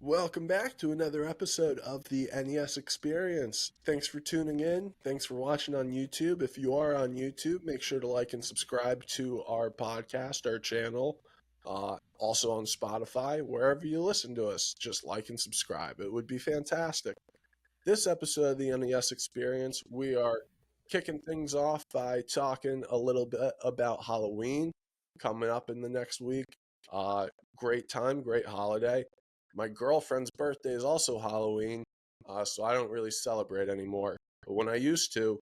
Welcome back to another episode of the NES Experience. Thanks for tuning in. Thanks for watching on YouTube. If you are on YouTube, make sure to like and subscribe to our podcast, our channel. Also on Spotify, wherever you listen to us, just like and subscribe. It would be fantastic. This episode of the NES Experience, we are kicking things off by talking a little bit about Halloween coming up in the next week. Great time, great holiday. My girlfriend's birthday is also Halloween, so I don't really celebrate anymore. But when I used to,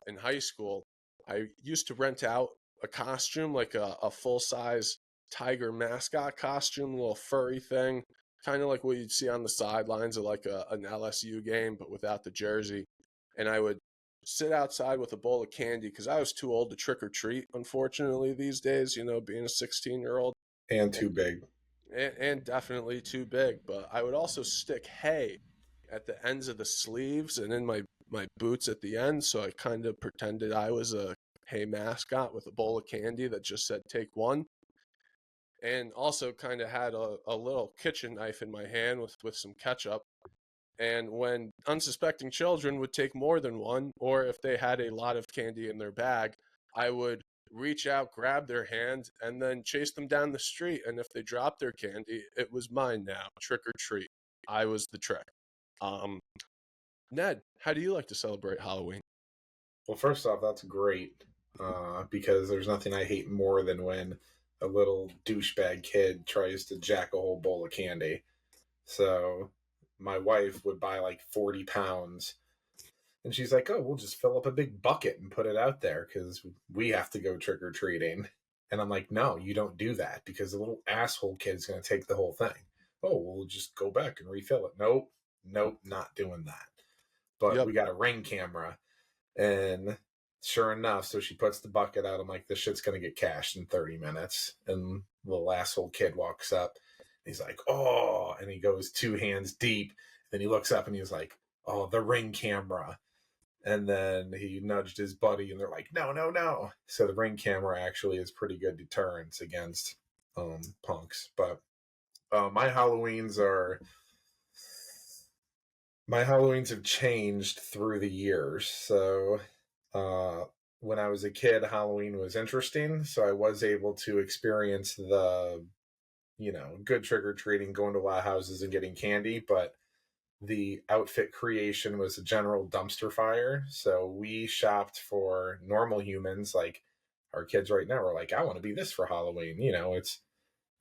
in high school, I used to rent out a costume, like a full-size tiger mascot costume, little furry thing, kind of like what you'd see on the sidelines of like an LSU game, but without the jersey. And I would sit outside with a bowl of candy because I was too old to trick or treat, unfortunately, these days, being a 16-year-old. And too big. And definitely too big. But I would also stick hay at the ends of the sleeves and in my boots at the end. So I kind of pretended I was a hay mascot with a bowl of candy that just said take one. And also kind of had a little kitchen knife in my hand with some ketchup. And when unsuspecting children would take more than one, or if they had a lot of candy in their bag, I would reach out, grab their hand, and then chase them down the street. And if they dropped their candy, it was mine now. Trick or treat. I was the trick. Um, Ned, how do you like to celebrate Halloween? Well, first off, that's great because there's nothing I hate more than when a little douchebag kid tries to jack a whole bowl of candy. So my wife would buy like 40 pounds. And she's like, oh, we'll just fill up a big bucket and put it out there because we have to go trick-or-treating. And I'm like, no, you don't do that because the little asshole kid's going to take the whole thing. Oh, we'll just go back and refill it. Nope, not doing that. But Yep. we got a Ring camera. And sure enough, so she puts the bucket out. I'm like, this shit's going to get cashed in 30 minutes. And the little asshole kid walks up. He's like, oh, and he goes 2 hands deep. Then he looks up and he's like, oh, the Ring camera. And then he nudged his buddy, and they're like, no. So the Ring camera actually is pretty good deterrence against punks. But my Halloweens have changed through the years. So when I was a kid, Halloween was interesting. So I was able to experience the, good trick-or-treating, going to a lot of houses and getting candy. But the outfit creation was a general dumpster fire. So we shopped for normal humans, like our kids right now are like, I want to be this for Halloween. I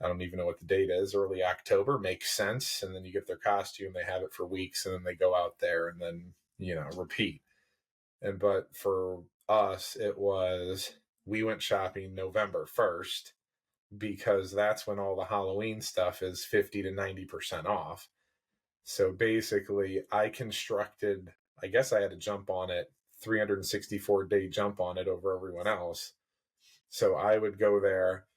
don't even know what the date is. Early October makes sense. And then you get their costume, they have it for weeks, and then they go out there and then, repeat. But for us, we went shopping November 1st because that's when all the Halloween stuff is 50 to 90% off. So basically, I guess I had to jump on it, 364-day jump on it over everyone else. So I would go there,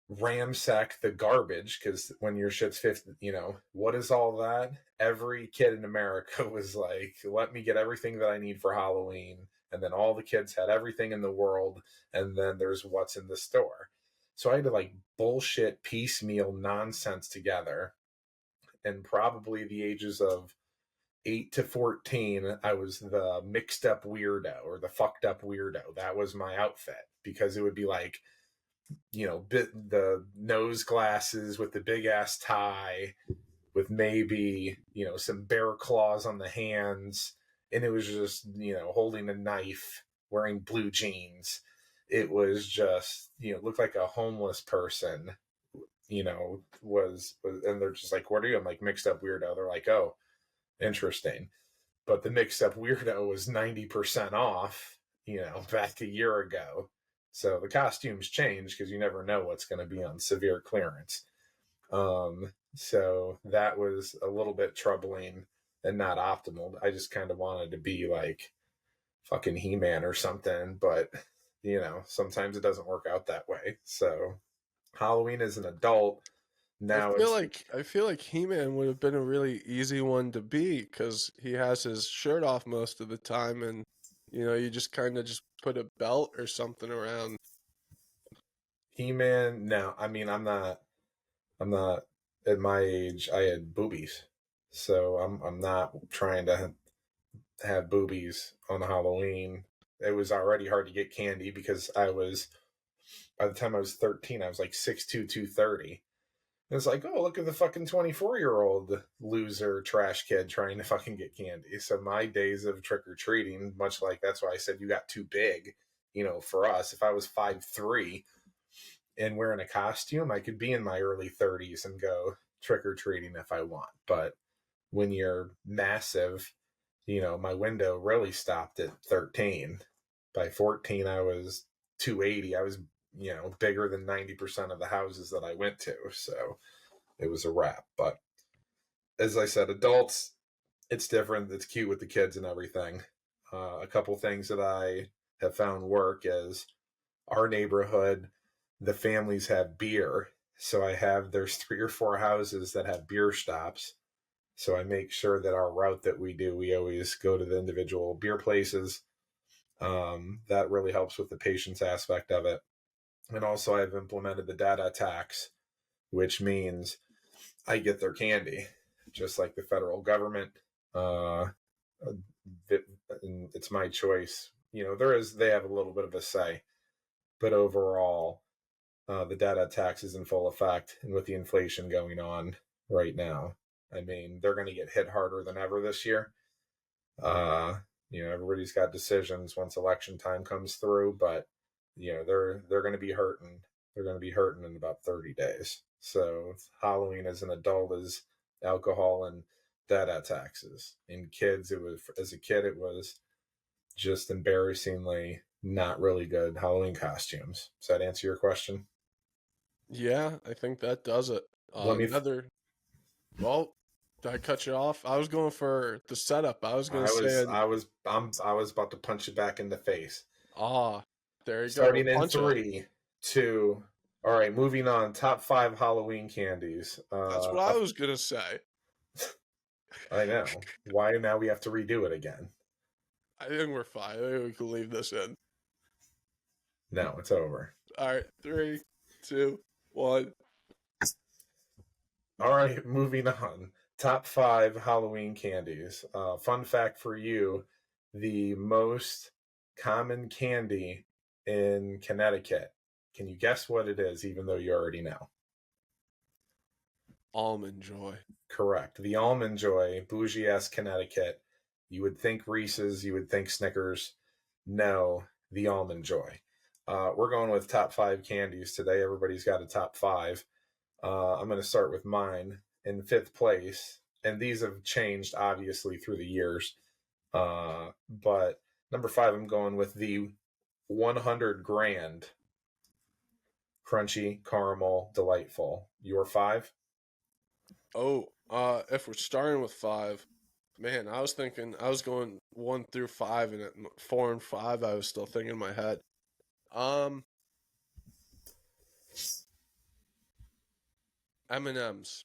ransack the garbage, because when your shit's 50, what is all that? Every kid in America was like, let me get everything that I need for Halloween. And then all the kids had everything in the world. And then there's what's in the store. So I had to like bullshit piecemeal nonsense together. And probably the ages of 8 to 14, I was the mixed up weirdo or the fucked up weirdo. That was my outfit because it would be like, the nose glasses with the big ass tie with maybe, some bear claws on the hands. And it was just, holding a knife, wearing blue jeans. It was just, looked like a homeless person was and they're just like, what are you? I'm like, mixed up weirdo. They're like, oh, interesting. But the mixed up weirdo was 90% off, back a year ago. So the costumes change because you never know what's going to be on severe clearance. So that was a little bit troubling and not optimal. I just kind of wanted to be like fucking He-Man or something, but sometimes it doesn't work out that way. So Halloween as an adult now I feel like He-Man would have been a really easy one to be because he has his shirt off most of the time, and you just kind of just put a belt or something around. He-Man. No, I mean I'm not at my age, I had boobies. So I'm not trying to have boobies on Halloween. It was already hard to get candy because by the time I was 13, I was like 6'2", 230. And it's like, oh, look at the fucking 24-year-old loser trash kid trying to fucking get candy. So my days of trick-or-treating, much like that's why I said you got too big, for us. If I was 5'3" and wearing a costume, I could be in my early 30s and go trick-or-treating if I want. But when you're massive, my window really stopped at 13. By 14, I was 280. I was, bigger than 90% of the houses that I went to. So it was a wrap. But as I said, adults, it's different. It's cute with the kids and everything. A couple things that I have found work is our neighborhood, the families have beer. So there's 3 or 4 houses that have beer stops. So I make sure that our route that we do, we always go to the individual beer places. That really helps with the patience aspect of it. And also I've implemented the data tax, which means I get their candy, just like the federal government. It's my choice. They have a little bit of a say, but overall, the data tax is in full effect. And with the inflation going on right now, I mean, they're going to get hit harder than ever this year. Everybody's got decisions once election time comes through, but they're going to be hurting. They're going to be hurting in about 30 days. So Halloween as an adult is alcohol and data taxes. In kids, as a kid, it was just embarrassingly not really good Halloween costumes. Does that answer your question? Yeah, I think that does it. Let me. Well, did I cut you off? I was going for the setup. I was going to say, I was about to punch you back in the face. there you go. Well, Starting in punch it. 3, 2. All right, moving on. Top 5 Halloween candies. That's what I was going to say. I know. Why now we have to redo it again? I think we're fine. I think we can leave this in. No, it's over. All right, 3, 2, 1. All right, moving on. Top 5 Halloween candies. Fun fact for you, the most common candy in Connecticut. Can you guess what it is, even though you already know? Almond Joy. Correct. The Almond Joy, bougie-ass Connecticut. You would think Reese's, you would think Snickers. No, the Almond Joy. We're going with top 5 candies today. Everybody's got a top 5. I'm going to start with mine in 5th place. And these have changed, obviously, through the years. But number 5, I'm going with the 100 Grand. Crunchy, caramel, delightful. Your 5? Oh, if we're starting with 5, man, I was going 1 through 5, and at 4 and 5, I was still thinking in my head. M&M's.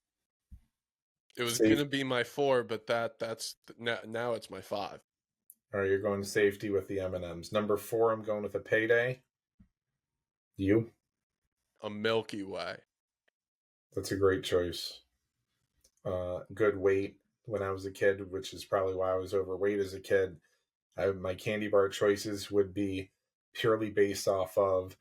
It was going to be my 4, but that's now it's my 5. All right, you're going safety with the M&Ms. Number 4, I'm going with a Payday. You? A Milky Way. That's a great choice. Good weight when I was a kid, which is probably why I was overweight as a kid. My candy bar choices would be purely based off of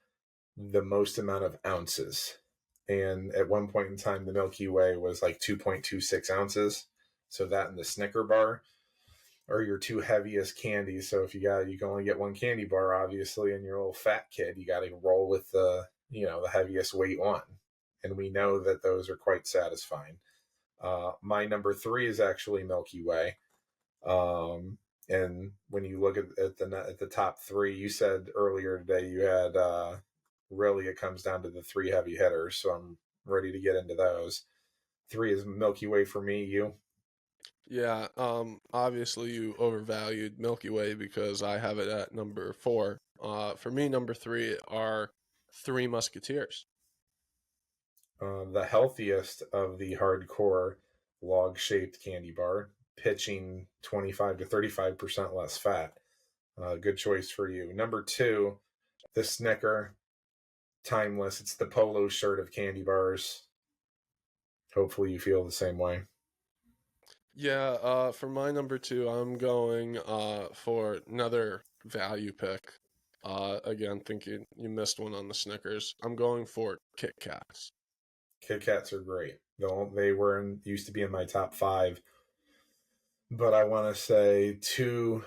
the most amount of ounces. And at one point in time, the Milky Way was like 2.26 ounces. So that and the Snicker bar are your 2 heaviest candies. So if you can only get 1 candy bar, obviously, and you're a little fat kid, you got to roll with the heaviest weight one. And we know that those are quite satisfying. My number 3 is actually Milky Way. And when you look at the top 3, you said earlier today you had really it comes down to the 3 heavy hitters. So I'm ready to get into those. 3 is Milky Way for me. You? Yeah, obviously you overvalued Milky Way because I have it at number 4. For me, number 3 are Three Musketeers. The healthiest of the hardcore log-shaped candy bar, pitching 25 to 35% less fat. Good choice for you. Number 2, the Snicker, timeless. It's the polo shirt of candy bars. hopefully you feel the same way. Yeah, for my number two, I'm going for another value pick. Again, thinking you missed one on the Snickers. I'm going for Kit Kats. Kit Kats are great. They used to be in my top 5, but I want to say two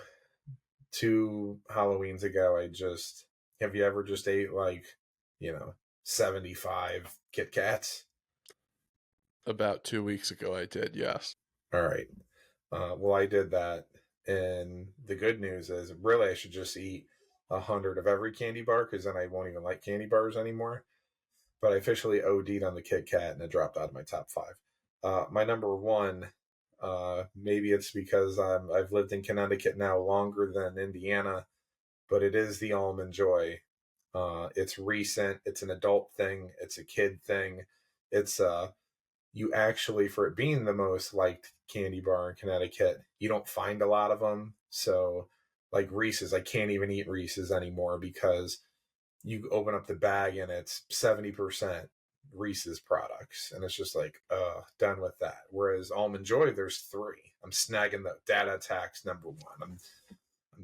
Halloweens ago, have you ever just ate like, 75 Kit Kats? About 2 weeks ago, I did, yes. All right. Well, I did that, and the good news is, really, I should just eat 100 of every candy bar, because then I won't even like candy bars anymore. But I officially OD'd on the Kit Kat, and it dropped out of my top 5. My number one, maybe it's because I've lived in Connecticut now longer than Indiana, but it is the Almond Joy. It's recent. It's an adult thing. It's a kid thing. It's you actually, for it being the most liked candy bar in Connecticut, you don't find a lot of them. So, like Reese's, I can't even eat Reese's anymore because you open up the bag and it's 70% Reese's products, and it's just like, done with that. Whereas Almond Joy, there's 3. I'm snagging the data attacks number 1. I'm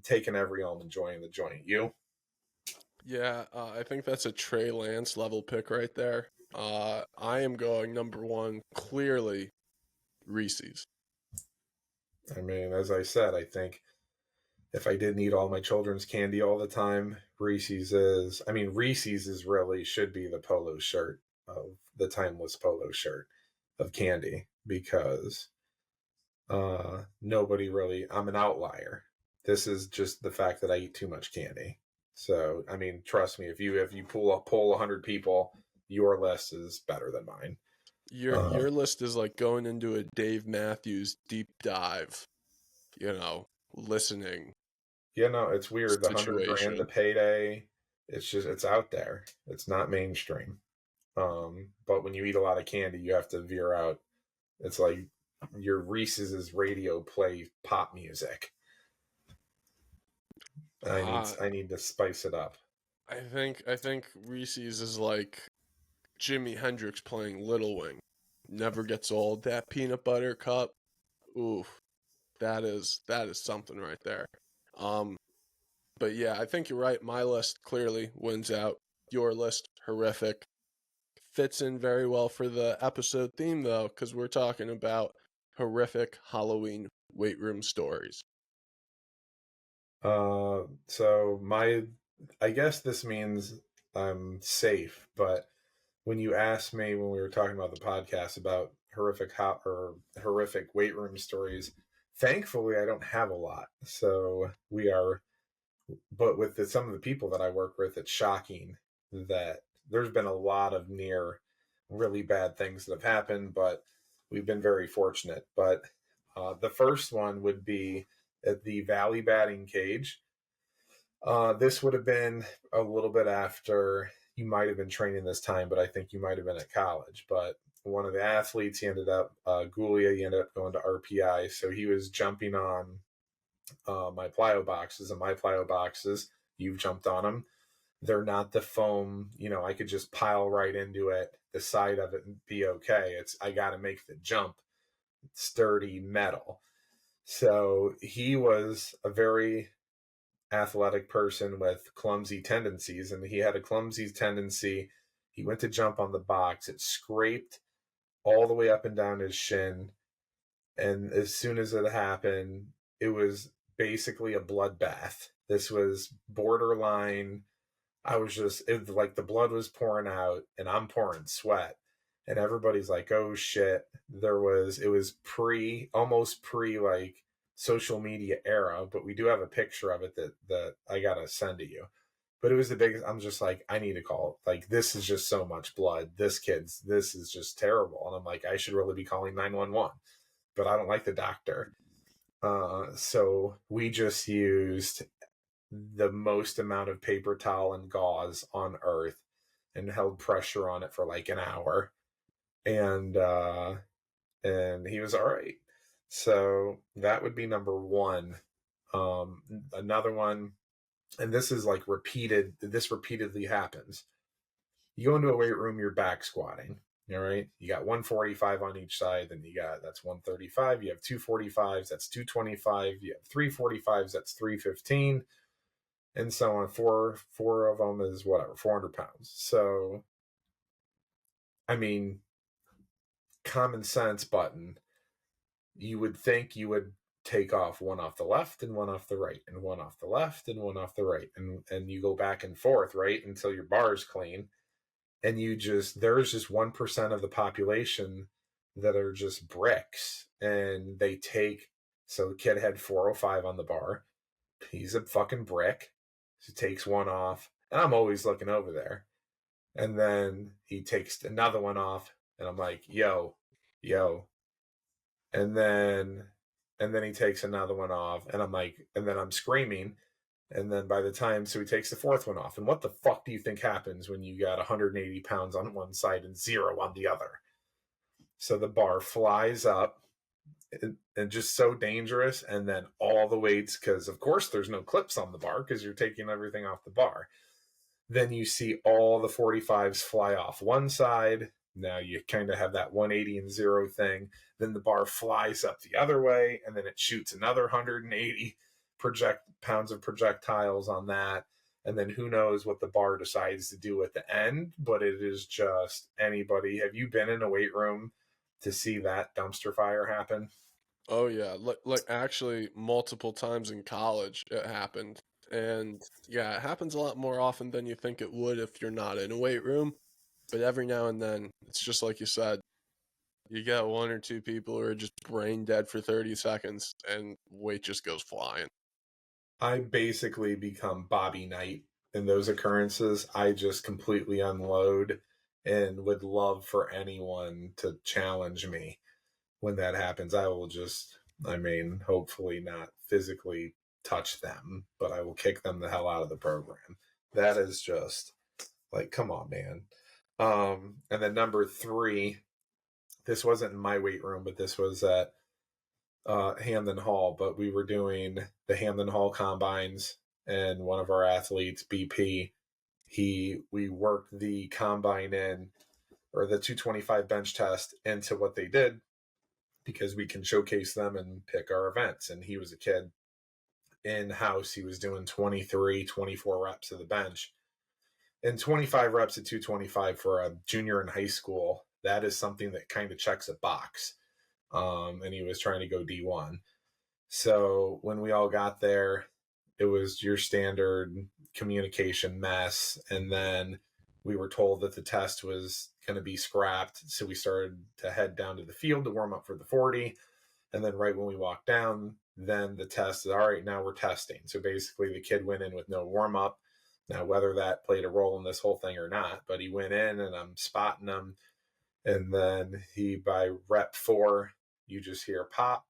taking every Almond Joy in the joint. You? Yeah, I think that's a Trey Lance level pick right there. I am going number one, clearly Reese's. I mean, as I said, I think if I didn't eat all my children's candy all the time, Reese's is really should be the polo shirt of the timeless polo shirt of candy, because nobody really, I'm an outlier. This is just the fact that I eat too much candy. So, I mean, trust me, if you poll 100 people, your list is better than mine. Your list is like going into a Dave Matthews deep dive, listening It's weird. The 100 grand, the situation. payday, it's out there. It's not mainstream. But when you eat a lot of candy, you have to veer out. It's like your Reese's radio play pop music. Uh, I need to spice it up. I think Reese's is like Jimi Hendrix playing Little Wing. Never gets old. That peanut butter cup, oof, that is something right there. Um, but yeah, I think you're right. My list clearly wins out. Your list, horrific. Fits in very well for the episode theme though, because we're talking about horrific Halloween weight room stories. So I guess this means I'm safe, but when you asked me when we were talking about the podcast about horrific weight room stories, thankfully I don't have a lot. So but with some of the people that I work with, it's shocking that there's been a lot of near really bad things that have happened, but we've been very fortunate. But the first one would be at the Valley batting cage. This would have been a little bit after you might have been training this time, but I think you might have been at college. But one of the athletes, he ended up, Gulia, he ended up going to RPI. So he was jumping on my plyo boxes, and my plyo boxes, you've jumped on them. They're not the foam, I could just pile right into it, the side of it, and be okay. I got to make the jump, sturdy metal. So he was a very athletic person with clumsy tendencies, and he had a clumsy tendency. He went to jump on the box. It scraped all the way up and down his shin. And as soon as it happened, it was basically a bloodbath. This was borderline. Like the blood was pouring out, and I'm pouring sweat. And everybody's like, oh shit. It was almost pre like social media era, but we do have a picture of it that I gotta send to you. But it was the biggest. I'm just like, I need to call. Like, this is just so much blood. This is just terrible. And I'm like, I should really be calling 911, but I don't like the doctor. So we just used the most amount of paper towel and gauze on earth and held pressure on it for like an hour. And he was all right. So that would be number one. Another one, and this is like repeatedly happens. You go into a weight room, you're back squatting. All right. You got 145 on each side, then that's 135. You have 245s, that's 225. You have 345s, that's 315, and so on. Four of them is whatever, 400 pounds. So, I mean, common sense button. You would think you would take off one off the left and one off the right, and one off the left and one off the right, and you go back and forth, right, until your bar is clean. And there's just 1% of the population that are just bricks, and so the kid had 405 on the bar. He's a fucking brick. He takes one off, and I'm always looking over there. And then he takes another one off, and I'm like, yo. And then he takes another one off, and I'm like, and then I'm screaming. And then so he takes the fourth one off. And what the fuck do you think happens when you got 180 pounds on one side and 0 on the other? So the bar flies up, and just so dangerous. And then all the weights, because of course there's no clips on the bar because you're taking everything off the bar. Then you see all the 45s fly off one side. Now you kind of have that 180 and 0 thing. Then the bar flies up the other way, and then it shoots another 180 pounds of projectiles on that. And then who knows what the bar decides to do at the end, but it is just anybody. Have you been in a weight room to see that dumpster fire happen? Oh yeah, like actually multiple times in college it happened. And yeah, it happens a lot more often than you think it would if you're not in a weight room. But every now and then, it's just like you said, you get one or two people who are just brain dead for 30 seconds and weight just goes flying. I basically become Bobby Knight in those occurrences. I just completely unload and would love for anyone to challenge me when that happens. Hopefully not physically touch them, but I will kick them the hell out of the program. That is just like, come on, man. And then number 3, this wasn't in my weight room, but this was at Hamden Hall, but we were doing the Hamden Hall combines, and one of our athletes, BP, we worked the combine or the 225 bench test into what they did because we can showcase them and pick our events. And he was a kid in house. He was doing 23, 24 reps of the bench, and 25 reps at 225 for a junior in high school. That is something that kind of checks a box. And he was trying to go D1. So when we all got there, it was your standard communication mess. And then we were told that the test was going to be scrapped. So we started to head down to the field to warm up for the 40. And then right when we walked down, then the test is, all right, now we're testing. So basically the kid went in with no warm up. Now, whether that played a role in this whole thing or not, but he went in and I'm spotting him. And then by rep 4, you just hear pop,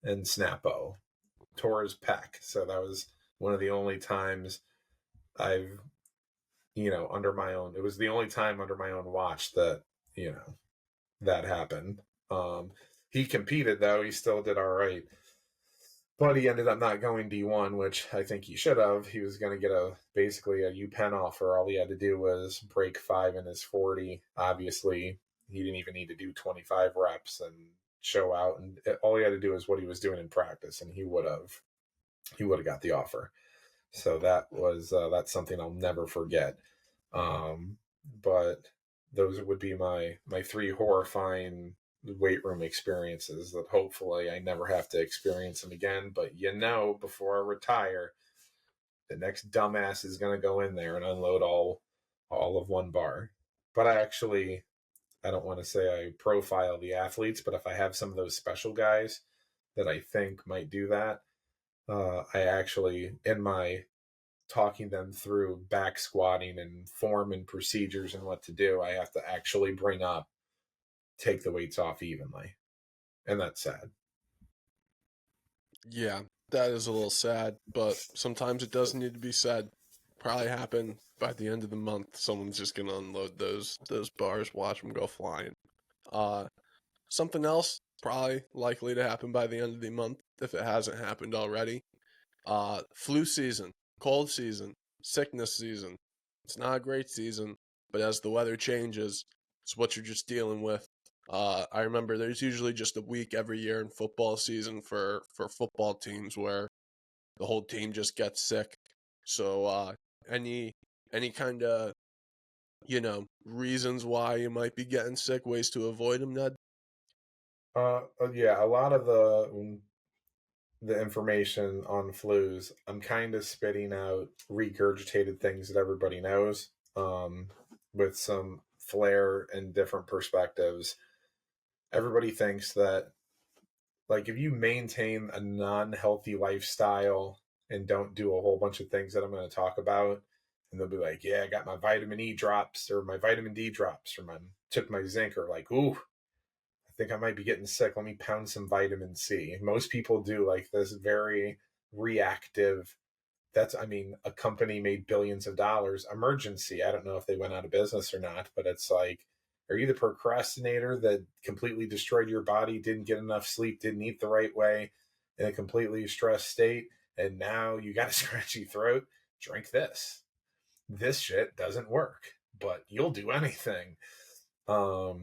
and snappo, tore his pec. So that was one of the only times it was the only time under my own watch that, that happened. He competed though. He still did all right, but he ended up not going D1, which I think he should have. He was going to get basically a UPenn offer. All he had to do was break 5 in his 40. Obviously, he didn't even need to do 25 reps and show out. And all he had to do is what he was doing in practice, and he would have got the offer. So that's something I'll never forget. But those would be my 3 horrifying weight room experiences that hopefully I never have to experience them again. But before I retire, the next dumbass is going to go in there and unload all of one bar. But I don't want to say I profile the athletes, but if I have some of those special guys that I think might do that, I actually, in my talking them through back squatting and form and procedures and what to do, I have to actually bring up, take the weights off evenly. And that's sad. Yeah, that is a little sad, but sometimes it does need to be said. Probably happen by the end of the month. Someone's just gonna unload those bars, watch them go flying. Something else probably likely to happen by the end of the month if it hasn't happened already. Flu season, cold season, sickness season. It's not a great season. but as the weather changes, it's what you're just dealing with. I remember there's usually just a week every year in football season for football teams where the whole team just gets sick. So any kind of reasons why you might be getting sick, ways to avoid them, Ned? Yeah, a lot of the information on flus, I'm kind of spitting out regurgitated things that everybody knows, with some flair and different perspectives. Everybody thinks that, like, if you maintain a non-healthy lifestyle and don't do a whole bunch of things that I'm going to talk about, and they'll be like, yeah, I got my vitamin E drops or my vitamin D drops, or took my zinc, or like, ooh, I think I might be getting sick. Let me pound some vitamin C. Most people do like this very reactive. A company made billions of dollars. Emergency. I don't know if they went out of business or not, but it's like, are you the procrastinator that completely destroyed your body, didn't get enough sleep, didn't eat the right way, in a completely stressed state, and now you got a scratchy throat? Drink this. This shit doesn't work, but you'll do anything. We're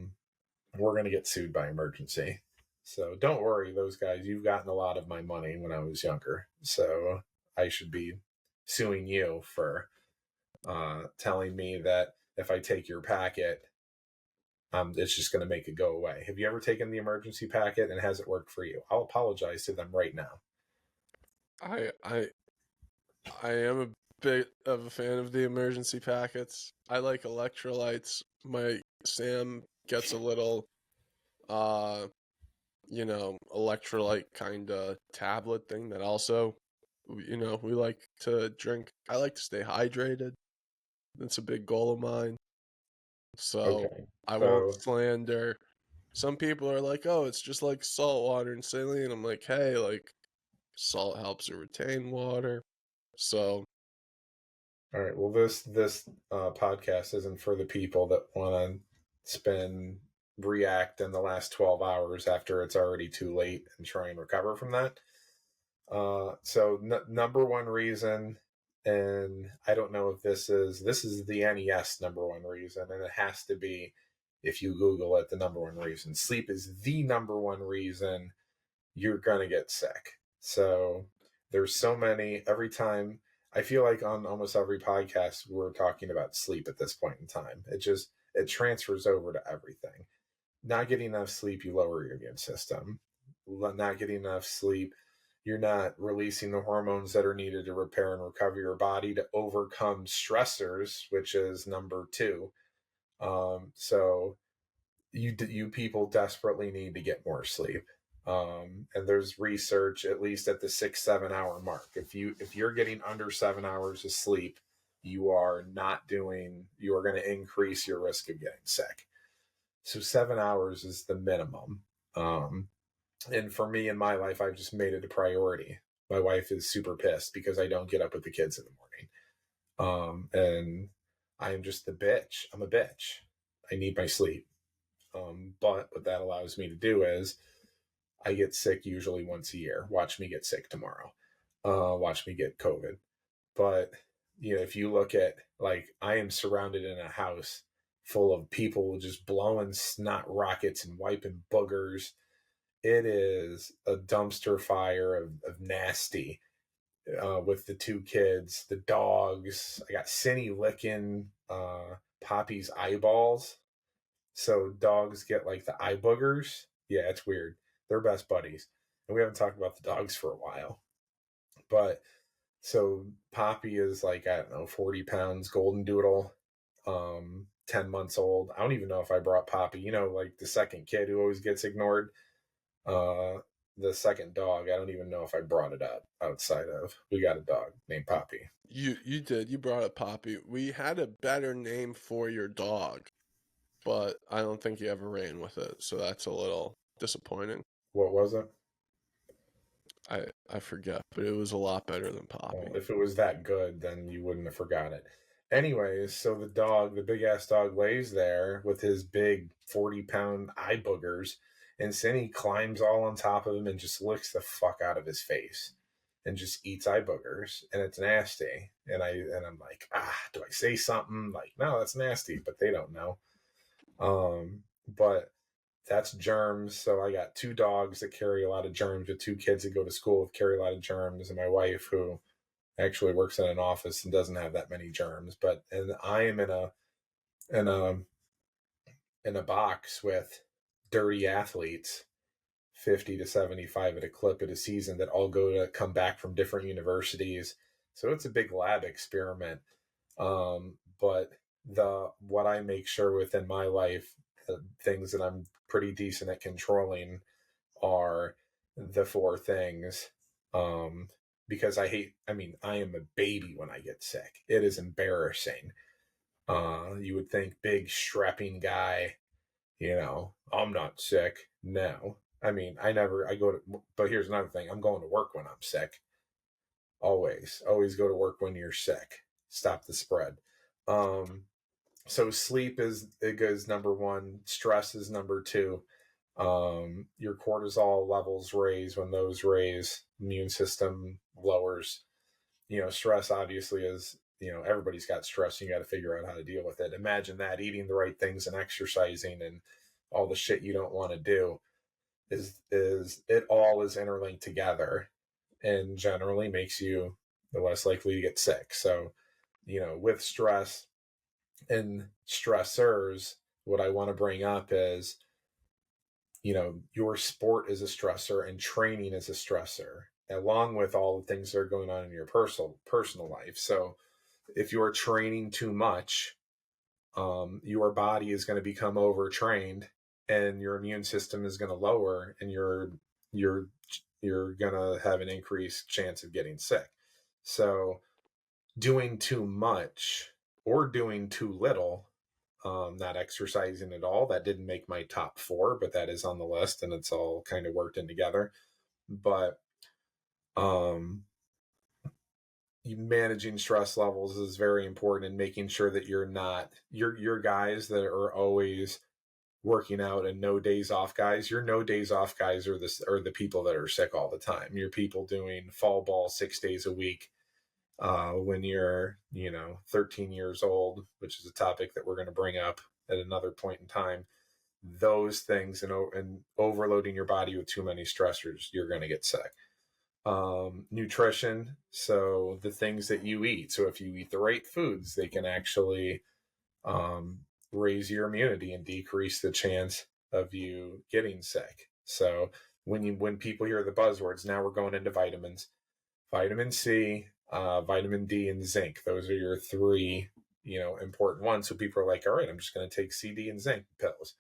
going to get sued by Emergency. So don't worry, those guys. You've gotten a lot of my money when I was younger. So I should be suing you for telling me that if I take your packet, it's just going to make it go away. Have you ever taken the emergency packet, and has it worked for you? I'll apologize to them right now. I am a bit of a fan of the emergency packets. I like electrolytes. My Sam gets a little electrolyte kind of tablet thing that also, we like to drink. I like to stay hydrated. That's a big goal of mine. So Okay. I won't So, slander. Some people are like, oh, it's just like salt water and saline. I'm like, hey, like salt helps to retain water. So all right. Well, this podcast isn't for the people that want to react in the last 12 hours after it's already too late and try and recover from that. Number one reason, and I don't know if this is the NES number one reason, and it has to be, if you Google it, the number one reason. Sleep is the number one reason you're gonna get sick. So there's so many. Every time, I feel like on almost every podcast we're talking about sleep at this point in time. It transfers over to everything. Not getting enough sleep, you lower your immune system. Not getting enough sleep, you're not releasing the hormones that are needed to repair and recover your body to overcome stressors, which is number two. So you people desperately need to get more sleep. And there's research, at least at the 6-7 hour mark. If you're getting under 7 hours of sleep, you are going to increase your risk of getting sick. So 7 hours is the minimum. And for me in my life, I've just made it a priority. My wife is super pissed because I don't get up with the kids in the morning. And I am just the bitch. I'm a bitch. I need my sleep. But what that allows me to do is I get sick usually once a year. Watch me get sick tomorrow. Watch me get COVID. But, if you look at, like, I am surrounded in a house full of people just blowing snot rockets and wiping boogers. It is a dumpster fire of nasty, with the two kids, the dogs. I got Cindy licking Poppy's eyeballs. So dogs get like the eye boogers. Yeah, it's weird. They're best buddies. And we haven't talked about the dogs for a while. But so Poppy is like, I don't know, 40 pounds, golden doodle, 10 months old. I don't even know if I brought Poppy, like the second kid who always gets ignored. The second dog, I don't even know if I brought it up outside of, we got a dog named Poppy. you did. You brought up Poppy. We had a better name for your dog, but I don't think you ever ran with it, so that's a little disappointing. What was it? I forget, but it was a lot better than Poppy. Well, if it was that good, then you wouldn't have forgot it. Anyways, so the big ass dog lays there with his big 40-pound eye boogers, and Cindy climbs all on top of him and just licks the fuck out of his face. and just eats eye boogers, and it's nasty. And I'm like, do I say something? Like, no, that's nasty, but they don't know. But that's germs. So I got 2 dogs that carry a lot of germs, with 2 kids that go to school that carry a lot of germs, and my wife who actually works in an office and doesn't have that many germs. And I am in a in a box with dirty athletes, 50 to 75 at a clip at a season, that all come back from different universities. So it's a big lab experiment. But what I make sure within my life, the things that I'm pretty decent at controlling, are the 4 things. Because I am a baby when I get sick. It is embarrassing. You would think big strapping guy, I'm not sick. No. But here's another thing. I'm going to work when I'm sick. Always go to work when you're sick. Stop the spread. So sleep goes number 1. Stress is number 2. Your cortisol levels raise. When those raise, immune system lowers. Stress obviously is, everybody's got stress, and you got to figure out how to deal with it. Imagine that, eating the right things and exercising and all the shit you don't want to do is it all is interlinked together, and generally makes you the less likely to get sick. So, with stress and stressors, what I want to bring up is, your sport is a stressor and training is a stressor, along with all the things that are going on in your personal life. So if you are training too much, your body is going to become overtrained, and your immune system is going to lower, and you're going to have an increased chance of getting sick. So doing too much or doing too little, not exercising at all, that didn't make my top 4, but that is on the list, and it's all kind of worked in together. But managing stress levels is very important, and making sure that you're not your guys that are always working out and no days off guys. Your no days off guys are the people that are sick all the time. Your people doing fall ball 6 days a week, when you're 13 years old, which is a topic that we're going to bring up at another point in time. Those things, and overloading your body with too many stressors, you're going to get sick. Nutrition, so the things that you eat. So if you eat the right foods, they can actually raise your immunity and decrease the chance of you getting sick. So when people hear the buzzwords, now we're going into vitamins, vitamin C, vitamin D, and zinc. Those are your 3, important ones. So people are like, all right, I'm just going to take C, D, and zinc pills.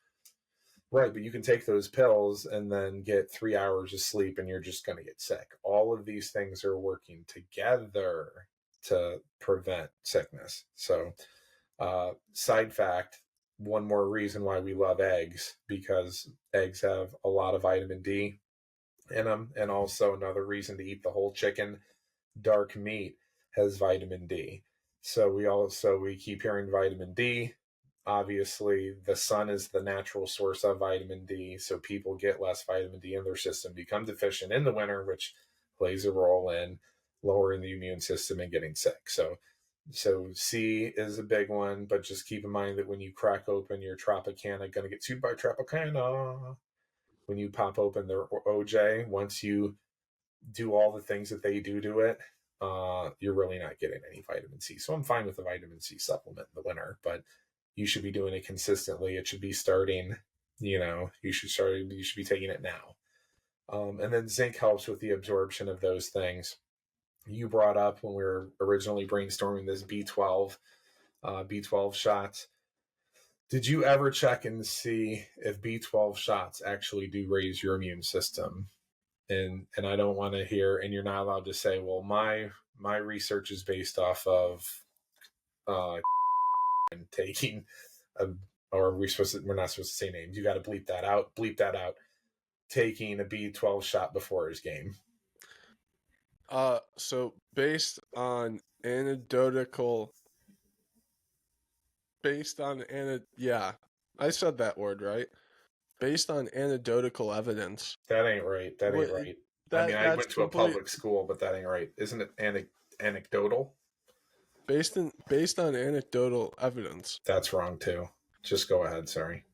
Right, but you can take those pills and then get 3 hours of sleep, and you're just going to get sick. All of these things are working together to prevent sickness. So, side fact, one more reason why we love eggs, because eggs have a lot of vitamin D in them, and also another reason to eat the whole chicken. Dark meat has vitamin D. So we keep hearing vitamin D. Obviously, the sun is the natural source of vitamin D, so people get less vitamin D in their system, become deficient in the winter, which plays a role in lowering the immune system and getting sick. So C is a big one, but just keep in mind that when you crack open your Tropicana, going to get sued by Tropicana. When you pop open their OJ, once you do all the things that they do to it, you're really not getting any vitamin C. So I'm fine with the vitamin C supplement in the winter, but you should be doing it consistently. It should be starting, you should be taking it now. And then zinc helps with the absorption of those things. You brought up when we were originally brainstorming this B12 shots. Did you ever check and see if B12 shots actually do raise your immune system? And I don't want to hear, and you're not allowed to say, well, my research is based off of taking or we're not supposed to say names. You got to bleep that out. Taking a B12 shot before his game. So based on anecdotal, yeah, I said that word right. Based on anecdotal evidence. That ain't right. That ain't right. I mean, I That's went to a complete public school, but that ain't right. Isn't it anecdotal? based on anecdotal evidence. That's wrong too. Just go ahead. Sorry.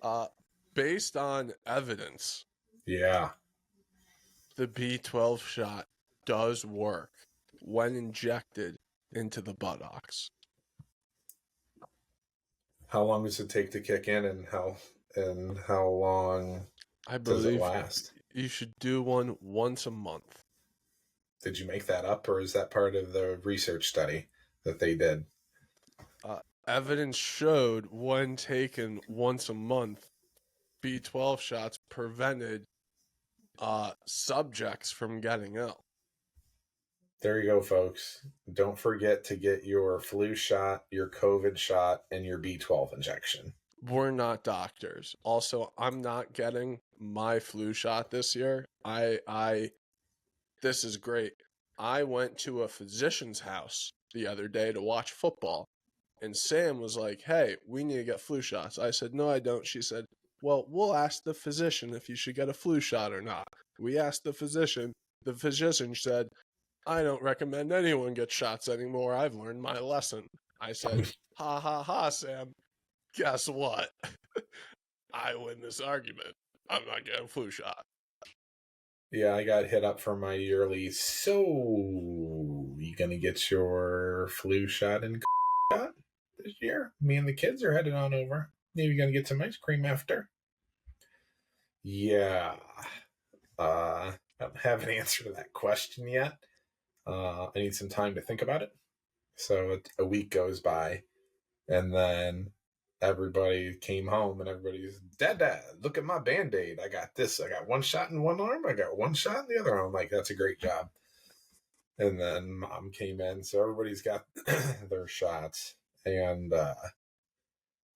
Uh, Based on evidence, Yeah. the B12 shot does work when injected into the buttocks. How long does it take to kick in, and how long I does it believe last? you should do one once a month. Did you make that up, or is that part of the research study that they did? Uh, Evidence showed when taken once a month, B12 shots prevented subjects from getting ill. There you go, folks. Don't forget to get your flu shot, your COVID shot, and your B12 injection. We're not doctors. Also, I'm not getting my flu shot this year. This is great. I went to a physician's house the other day to watch football, and Sam was like, "Hey, we need to get flu shots." I said, "No, I don't." She said, "Well, we'll ask the physician if you should get a flu shot or not." We asked the physician. The physician said, "I don't recommend anyone get shots anymore. I've learned my lesson." I said, "Ha ha ha, Sam. Guess what? I win this argument. I'm not getting a flu shot." Yeah, I got hit up for my yearly. So, you gonna get your flu shot and shot this year? Me and the kids are headed on over. Maybe gonna get some ice cream after. Yeah. I don't have an answer to that question yet. I need some time to think about it. So a week goes by, and then everybody came home, and everybody's, Dad, look at my Band-Aid. I got this. I got one shot in one arm. I got one shot in the other arm. I'm like, that's a great job. And then Mom came in, so everybody's got their shots, and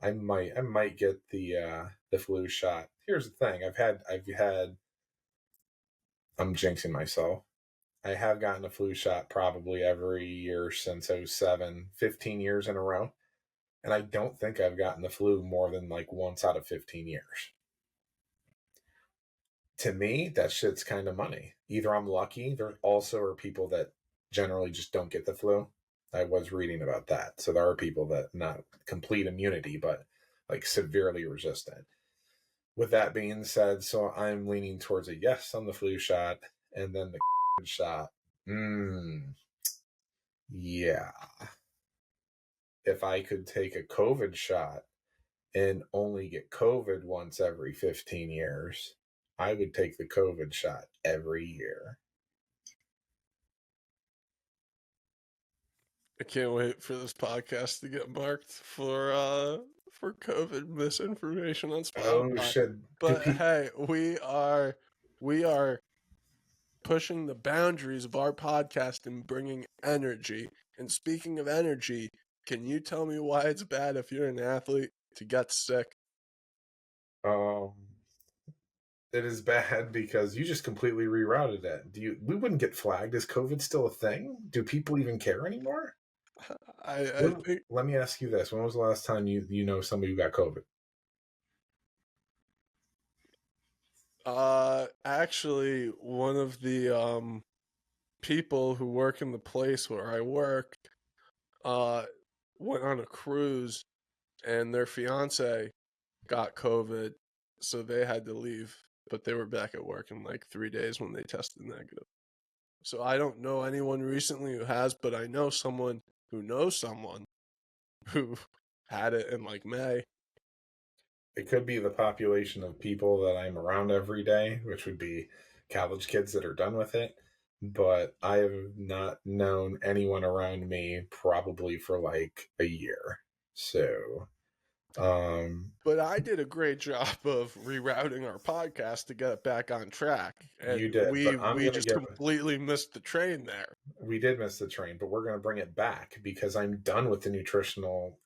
I might get the flu shot. Here's the thing: I've had I'm jinxing myself. I have gotten a flu shot probably every year since '07, 15 years in a row. And I don't think I've gotten the flu more than like once out of 15 years. To me, that shit's kind of money. Either I'm lucky, there also are people that generally just don't get the flu. I was reading about that. So there are people that not complete immunity, but like severely resistant. With that being said, so I'm leaning towards a yes on the flu shot, and then the shot. Yeah. If I could take a COVID shot and only get COVID once every 15 years, I would take the COVID shot every year. I can't wait for this podcast to get marked for COVID misinformation on Oh, Spotify. shit. But hey, we are pushing the boundaries of our podcast and bringing energy. And speaking of energy, can you tell me why it's bad if you're an athlete to get sick? Um, it is bad because you just completely rerouted it. We wouldn't get flagged. Is COVID still a thing? Do people even care anymore? I think Let me ask you this: when was the last time you know somebody who got COVID? actually one of the people who work in the place where I work uh went on a cruise and their fiance got COVID, so they had to leave, but they were back at work in like 3 days when they tested negative. So I don't know anyone recently who has, but I know someone who knows someone who had it in like May. It could be the population of people that I'm around every day, which would be college kids that are done with it. But I have not known anyone around me probably for like a year. So, But I did a great job of rerouting our podcast to get it back on track, and you did, but we just completely missed the train there. We did miss the train, but we're going to bring it back because I'm done with the nutritional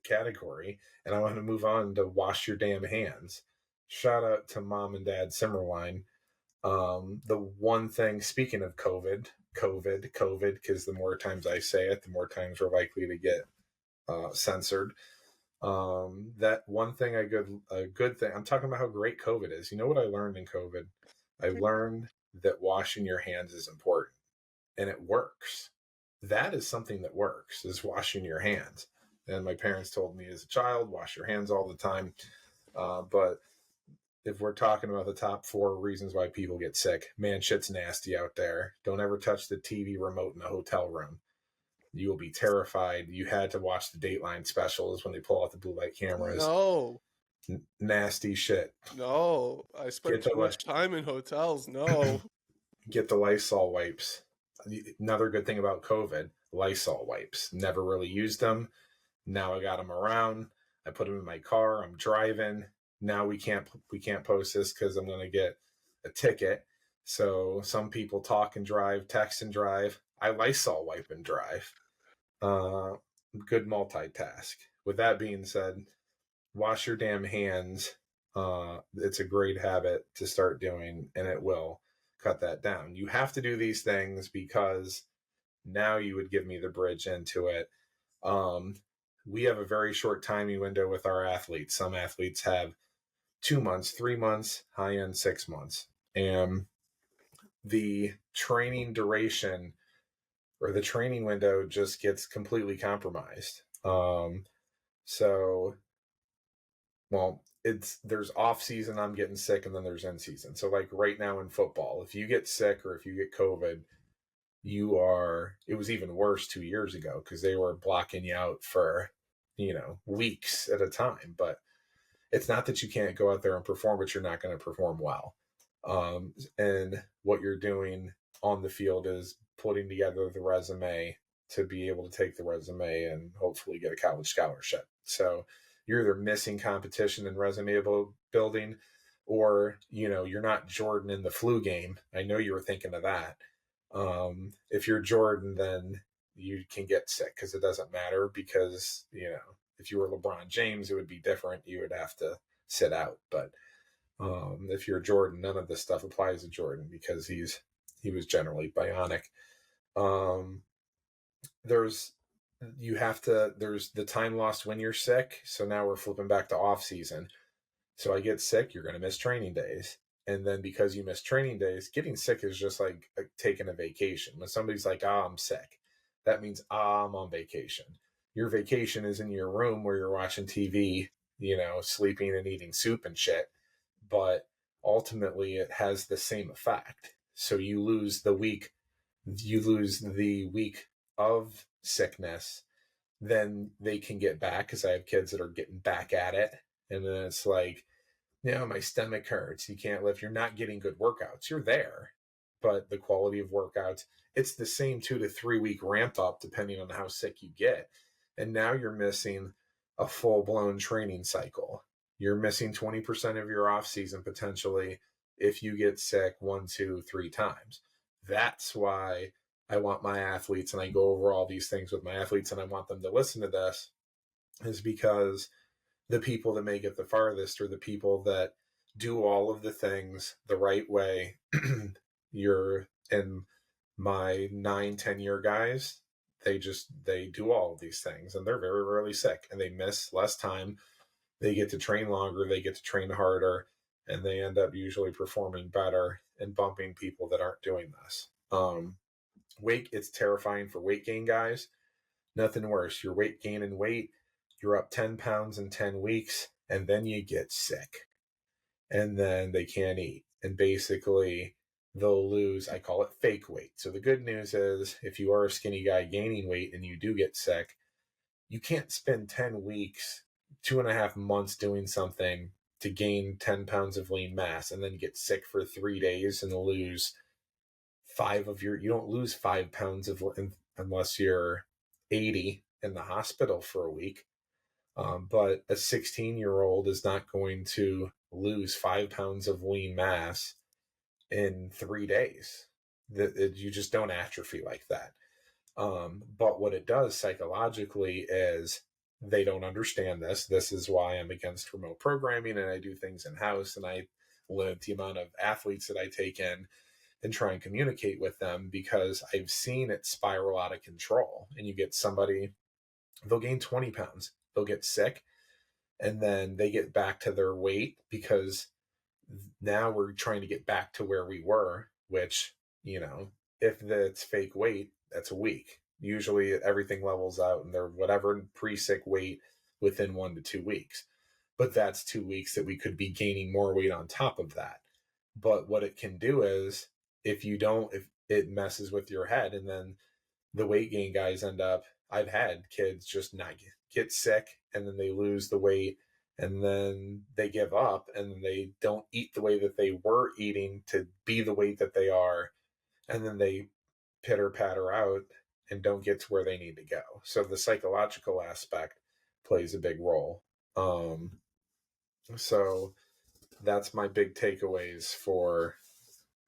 category, and I want to move on to wash your damn hands. Shout out to Mom and Dad Simmerline. The one thing, speaking of COVID, because the more times I say it, the more times we're likely to get censored. That one thing, a good thing. I'm talking about how great COVID is. You know what I learned in COVID? I learned that washing your hands is important, and it works. That is something that works, is washing your hands. And my parents told me as a child, wash your hands all the time. But if we're talking about the top 4 reasons why people get sick, man, shit's nasty out there. Don't ever touch the TV remote in the hotel room. You will be terrified. You had to watch the Dateline specials when they pull out the blue light cameras. No. Nasty shit. No. I spent too much time in hotels. No. Get the Lysol wipes. Another good thing about COVID, Lysol wipes. Never really used them. Now I got them around. I put them in my car. I'm driving. Now we can't post this because I'm going to get a ticket. So some people talk and drive, text and drive. I Lysol wipe and drive. Good multitask. With that being said, wash your damn hands. It's a great habit to start doing, and it will cut that down. You have to do these things because now you would give me the bridge into it. We have a very short timing window with our athletes. Some athletes have 2 months, 3 months, high end 6 months. And the training duration or the training window just gets completely compromised. There's off season, I'm getting sick, and then there's in season. So like right now in football, if you get sick or if you get COVID, it was even worse 2 years ago because they were blocking you out for, weeks at a time. But it's not that you can't go out there and perform, but you're not going to perform well. And what you're doing on the field is putting together the resume to be able to take the resume and hopefully get a college scholarship. So you're either missing competition and resume building, or, you're not Jordan in the flu game. I know you were thinking of that. If you're Jordan, then you can get sick because it doesn't matter because, if you were LeBron James, it would be different. You would have to sit out. But if you're Jordan, none of this stuff applies to Jordan because he was generally bionic. There's the time lost when you're sick. So now we're flipping back to off season. So I get sick, you're going to miss training days. And then because you miss training days, getting sick is just like taking a vacation. When somebody's like, I'm sick, that means I'm on vacation. Your vacation is in your room where you're watching TV, sleeping and eating soup and shit. But ultimately it has the same effect. So you lose the week of sickness, then they can get back, because I have kids that are getting back at it. And then it's like, my stomach hurts. You can't lift. You're not getting good workouts. You're there, but the quality of workouts, it's the same 2 to 3 week ramp up depending on how sick you get. And now you're missing a full blown training cycle. You're missing 20% of your off season potentially if you get sick 1, 2, 3 times. That's why I want my athletes, and I go over all these things with my athletes, and I want them to listen to this, is because the people that make it the farthest are the people that do all of the things the right way. You're in my 9-10 year guys, they do all of these things, and they're very rarely sick, and they miss less time. They get to train longer, they get to train harder, and they end up usually performing better and bumping people that aren't doing this. It's terrifying for weight gain guys. Nothing worse. You're gaining weight, you're up 10 pounds in 10 weeks, and then you get sick. And then they can't eat. And basically, they'll lose, I call it fake weight. So the good news is, if you are a skinny guy gaining weight and you do get sick, you can't spend 10 weeks, 2.5 months doing something to gain 10 pounds of lean mass and then get sick for 3 days and lose you don't lose 5 pounds unless you're 80 in the hospital for a week. But a 16-year-old is not going to lose 5 pounds of lean mass in 3 days. You just don't atrophy like that. But what it does psychologically is they don't understand this. This is why I'm against remote programming, and I do things in-house, and I limit the amount of athletes that I take in and try and communicate with them, because I've seen it spiral out of control. And you get somebody, they'll gain 20 pounds, they'll get sick, and then they get back to their weight because now we're trying to get back to where we were. which, if it's fake weight, that's a week. Usually everything levels out and they're whatever pre-sick weight within 1 to 2 weeks. But that's 2 weeks that we could be gaining more weight on top of that. But what it can do is if it messes with your head, and then the weight gain guys I've had kids just not get sick, and then they lose the weight, and then they give up, and then they don't eat the way that they were eating to be the weight that they are, and then they pitter patter out and don't get to where they need to go. So the psychological aspect plays a big role. So that's my big takeaways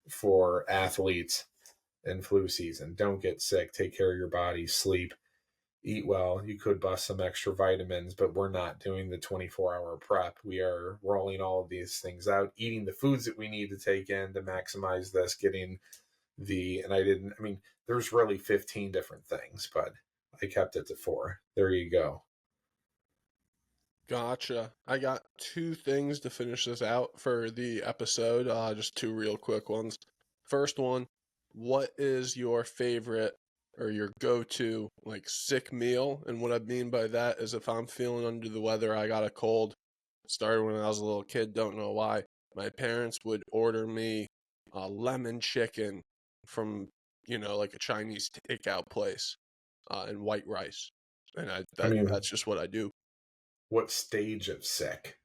for athletes in flu season. Don't get sick, take care of your body, sleep, eat well. You could bust some extra vitamins, but we're not doing the 24-hour prep. We are rolling all of these things out, eating the foods that we need to take in to maximize this, there's really 15 different things, but I kept it to 4. There you go. Gotcha. I got 2 things to finish this out for the episode, just 2 real quick ones. First one, what is your favorite or your go-to like sick meal? And what I mean by that is if I'm feeling under the weather, I got a cold, started when I was a little kid, don't know why, my parents would order me lemon chicken from, like a Chinese takeout place, and white rice. And that's just what I do. What stage of sick?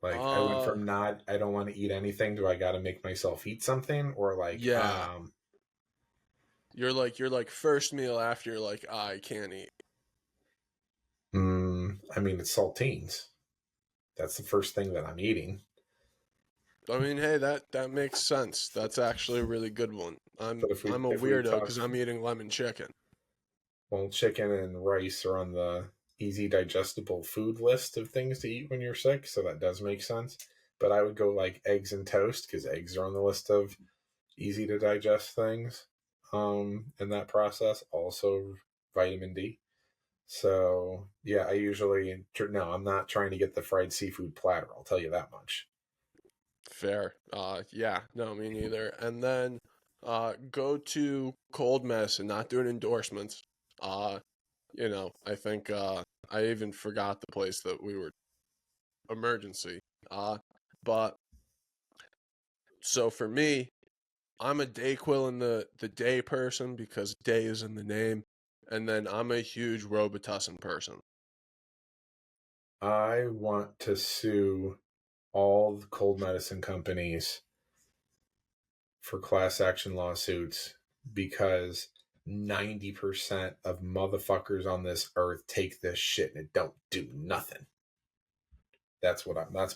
Like I went Uh, from I don't want to eat anything to I got to make myself eat something, or like, yeah. You're like first meal after you're like, I can't eat. it's saltines. That's the first thing that I'm eating. I mean, hey, that makes sense. That's actually a really good one. I'm But I'm a if we weirdo talk, because I'm eating lemon chicken. well, chicken and rice are on the easy digestible food list of things to eat when you're sick, so that does make sense. But I would go like eggs and toast, because eggs are on the list of easy to digest things. In that process, also vitamin D. So yeah, I'm not trying to get the fried seafood platter. I'll tell you that much. Fair. Yeah, no, me neither. And then go to cold medicine, not doing endorsements. I think I even forgot the place that we were emergency. But so for me, I'm a Dayquil in the day person because day is in the name, and then I'm a huge Robitussin person. I want to sue all the cold medicine companies for class action lawsuits, because 90% of motherfuckers on this earth take this shit and it don't do nothing. That's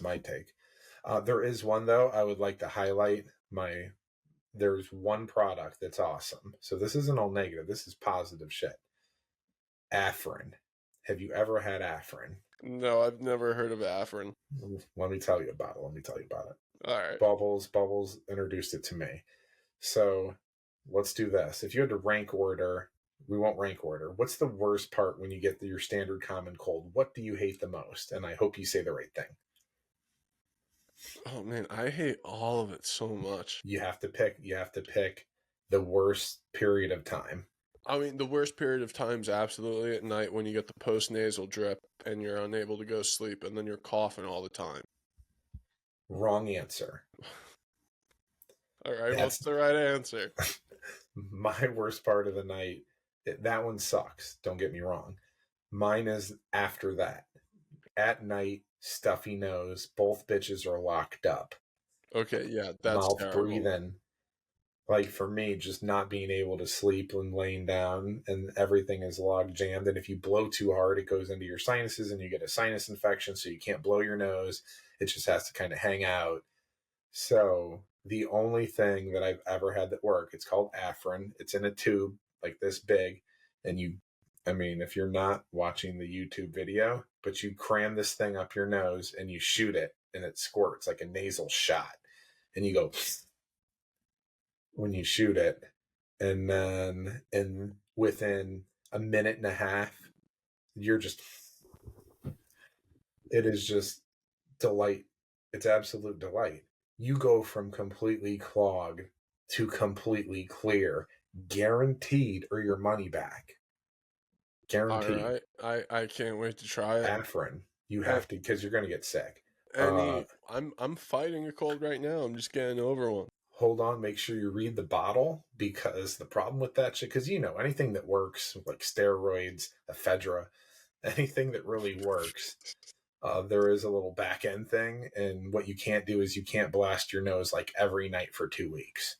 my take. There is one though I would like to highlight. There's one product that's awesome. So this isn't all negative. This is positive shit. Afrin. Have you ever had Afrin? No, I've never heard of Afrin. Let me tell you about it. All right. Bubbles introduced it to me. So let's do this. If you had to rank order, we won't rank order. What's the worst part when you get your standard common cold? What do you hate the most? And I hope you say the right thing. Oh man, I hate all of it so much. You have to pick. The worst period of time. I mean, the worst period of time is absolutely at night when you get the post nasal drip and you're unable to go sleep and then you're coughing all the time. Wrong answer. All right, what's the right answer? My worst part of the night. That one sucks. Don't get me wrong. Mine is after that. At night, stuffy nose. Both bitches are locked up. Okay, yeah, that's Mouth terrible. breathing. Like for me, just not being able to sleep and laying down, and everything is log jammed. And if you blow too hard, it goes into your sinuses and you get a sinus infection. So you can't blow your nose. It just has to kind of hang out. So the only thing that I've ever had that work, it's called Afrin. It's in a tube like this big. And if you're not watching the YouTube video, but you cram this thing up your nose and you shoot it and it squirts like a nasal shot. And you go when you shoot it. And then within a minute and a half, it is just delight. It's absolute delight. you go from completely clogged to completely clear, guaranteed, or your money back. All Guaranteed. right. I can't wait to try it. Afrin, you A- have to, because you're going to get sick. I'm fighting a cold right now. I'm just getting over one. Hold on, make sure you read the bottle, because the problem with that shit, because anything that works, like steroids, ephedra, anything that really works, there is a little back end thing, and what you can't do is you can't blast your nose like every night for 2 weeks.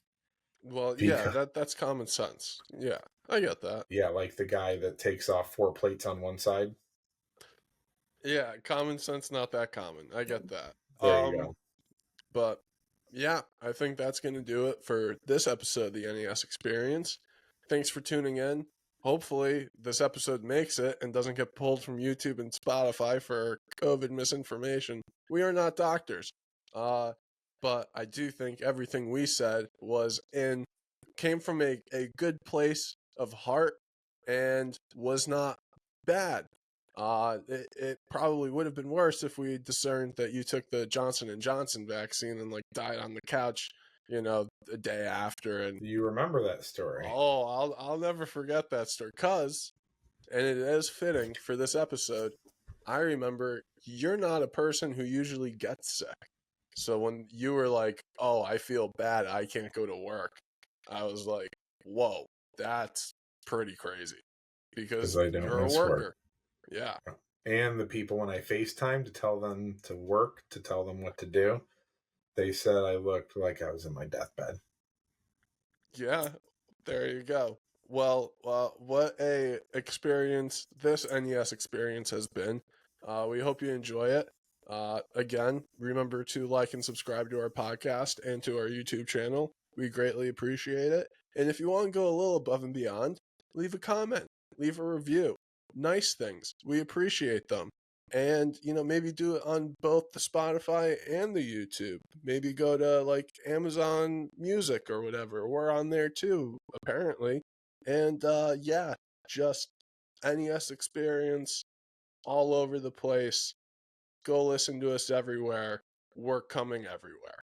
Well, yeah, Because that's common sense. Yeah, I get that. yeah, like the guy that takes off 4 plates on one side. Yeah, common sense not that common. I get that. There you go. But yeah, I think that's going to do it for this episode of the NES Experience. Thanks for tuning in. Hopefully, this episode makes it and doesn't get pulled from YouTube and Spotify for COVID misinformation. We are not doctors. Uh, but I do think everything we said came from a good place of heart and was not bad. It probably would have been worse if we discerned that you took the Johnson & Johnson vaccine and like died on the couch, the day after. And You remember that story? oh, I'll never forget that story. And it is fitting for this episode. I remember you're not a person who usually gets sick. So when you were like, "Oh, I feel bad, I can't go to work," I was like, "Whoa, that's pretty crazy," Because because I don't you're a miss work. worker. Yeah. And the people, when I FaceTime to tell them to work, to tell them what to do, they said I looked like I was in my deathbed. Yeah, there you go. Well, what a experience this NES experience has been. We hope you enjoy it. Again, remember to like and subscribe to our podcast and to our YouTube channel. We greatly appreciate it. And if you want to go a little above and beyond, leave a comment, leave a review. Nice things. We appreciate them. And, maybe do it on both the Spotify and the YouTube. Maybe go to like Amazon Music or whatever. We're on there too, apparently. And yeah, just NES experience all over the place. Go listen to us everywhere. We're coming everywhere.